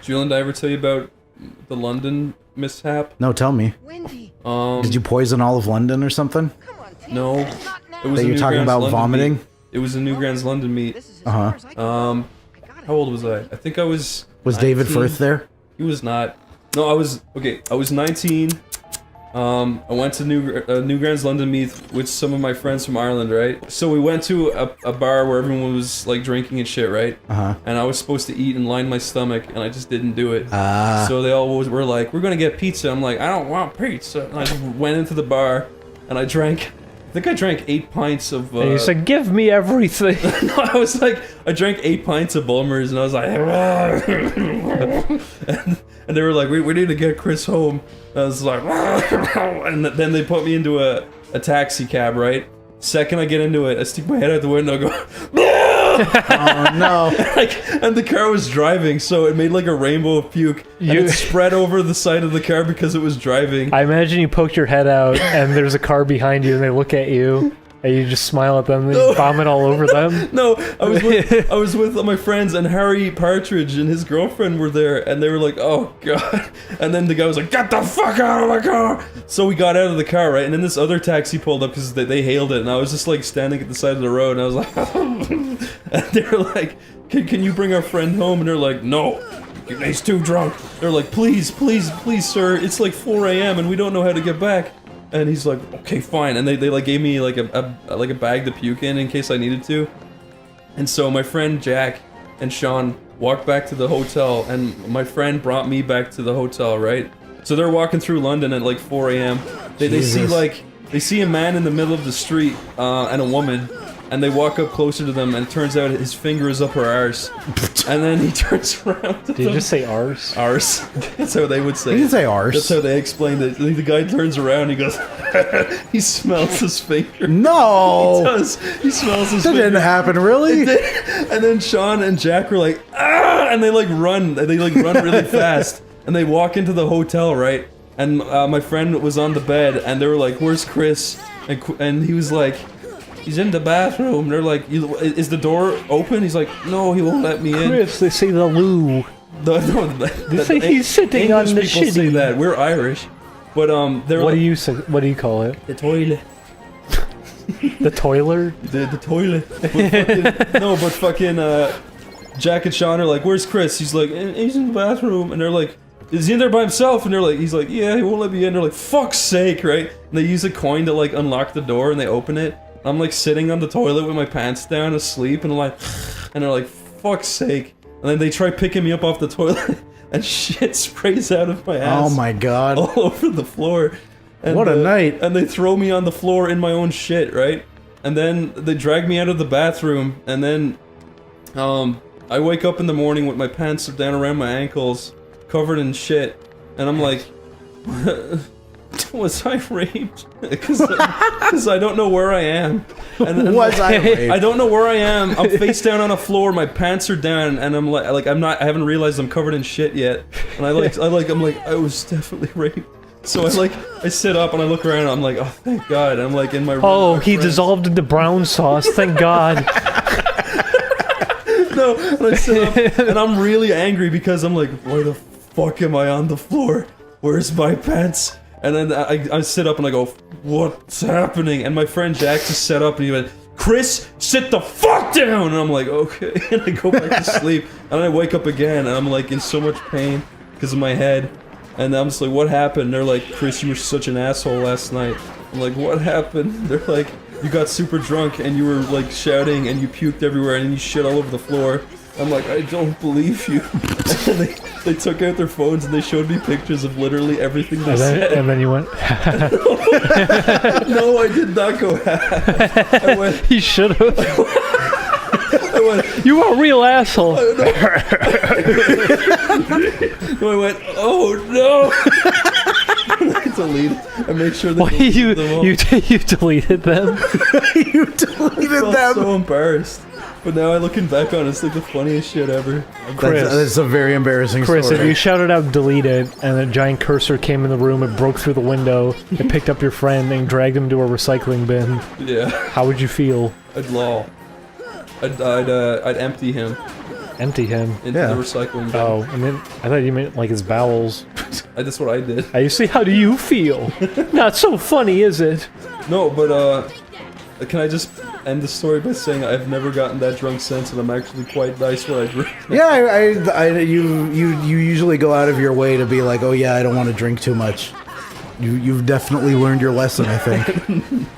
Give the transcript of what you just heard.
Julian, did I ever tell you about the London mishap? No, tell me. Wendy. Did you poison all of London or something? Come on, Tim. No. Not now. It was That a you're New talking Grand's about London vomiting? meet. It was a New Grand's London meet. This is as far as I can go. How old was I? I think I was. Was 19. David Firth there? He was not. No, I was. Okay, I was 19. I went to New Grand's London meet with some of my friends from Ireland, right? So we went to a bar where everyone was like drinking and shit, right? And I was supposed to eat and line my stomach, and I just didn't do it. So they all were like, "We're gonna get pizza." I'm like, "I don't want pizza." And I just went into the bar, and I drank. I think I drank 8 pints of. And you said, "Give me everything." No, I was like, I drank 8 pints of Bulmers, and I was like, and they were like, we need to get Chris home. And I was like, and then they put me into a taxi cab, right? Second I get into it, I stick my head out the window, and go, Oh no! and the car was driving, so it made like a rainbow of puke, and it spread over the side of the car because it was driving. I imagine you poke your head out, and there's a car behind you, and they look at you, and you just smile at them, and you vomit all over them. No, I was with my friends, and Harry Partridge and his girlfriend were there, and they were like, "Oh god!" And then the guy was like, "Get the fuck out of the car!" So we got out of the car, right? And then this other taxi pulled up because they hailed it, and I was just like standing at the side of the road, and I was like, and they were like, "Can you bring our friend home?" And they're like, "No, he's too drunk." They're like, "Please, please, please, sir, it's like 4 a.m. and we don't know how to get back." And he's like, "Okay, fine." And they like gave me like a bag to puke in case I needed to. And so my friend Jack and Sean walked back to the hotel, and my friend brought me back to the hotel, right? So they're walking through London at like 4 a.m. They see a man in the middle of the street and a woman, and they walk up closer to them, and it turns out his finger is up her arse. And then he turns around to Did you just say arse? Arse. That's how they would say it. You didn't say arse. That's how they explained it. The guy turns around, he goes, he smells his finger. No! He does. He smells his That finger. didn't happen, really? And then Sean and Jack were like, "Ah!" And they like run. They like run really fast. And they walk into the hotel, right? And my friend was on the bed, and they were like, "Where's Chris?" And he was like, "He's in the bathroom." They're like, "Is the door open?" He's like, "No, he won't let me in." Chris, they say the loo. They say he's sitting on the people say shitty. that. We're Irish. But they're What like, do you say? What do you call it? the toilet. The toiler? The toilet. But fucking Jack and Sean are like, "Where's Chris?" He's like, "He's in the bathroom." And they're like, "Is he in there by himself?" And they're like, he's like, "Yeah, he won't let me in." They're like, "Fuck's sake," right? And they use a coin to like unlock the door, and they open it. I'm like sitting on the toilet with my pants down asleep, and I'm like, and they're like, "Fuck's sake." And then they try picking me up off the toilet, and shit sprays out of my ass. Oh my god. All over the floor. And, What a night. And they throw me on the floor in my own shit, right? And then they drag me out of the bathroom, and then I wake up in the morning with my pants down around my ankles, covered in shit, and I'm like, was I raped? Because I don't know where I am. And Was I raped? I don't know where I am. I'm face down on a floor. My pants are down, and I'm like I haven't realized I'm covered in shit yet. And I'm like, I was definitely raped. So I sit up and I look around, and I'm like, oh, thank God. And I'm like in my room. Oh, he dissolved into brown sauce. Thank God. No, and I sit up, and I'm really angry because I'm like, why the fuck am I on the floor? Where's my pants? And then I sit up and I go, what's happening? And my friend Jack just sat up and he went, "Chris, sit the fuck down!" And I'm like, okay. And I go back to sleep, and I wake up again, and I'm like in so much pain because of my head. And I'm just like, what happened? And they're like, "Chris, you were such an asshole last night." I'm like, what happened? They're like, "You got super drunk and you were like shouting and you puked everywhere and you shit all over the floor." I'm like, "I don't believe you." And they took out their phones and they showed me pictures of literally everything they said. And then you went, No, I did not go half. I went, you should have. I went, You are a real asshole. I went, oh no. I deleted. I made sure that Why you deleted them? You deleted I them. felt so embarrassed. But now looking back on it, it's like the funniest shit ever. Chris. That's a very embarrassing Chris, story. if you shouted out "deleted" and a giant cursor came in the room and broke through the window and picked up your friend and dragged him to a recycling bin, Yeah. how would you feel? I'd lol. I'd empty him. Empty him. into the recycling bin. Oh, I mean, I thought you meant like his bowels. That's what I did. I see. How do you feel? Not so funny, is it? No, but can I just end the story by saying I've never gotten that drunk since, and I'm actually quite nice when I drink. Yeah, you usually go out of your way to be like, oh yeah, I don't want to drink too much. You've definitely learned your lesson, I think.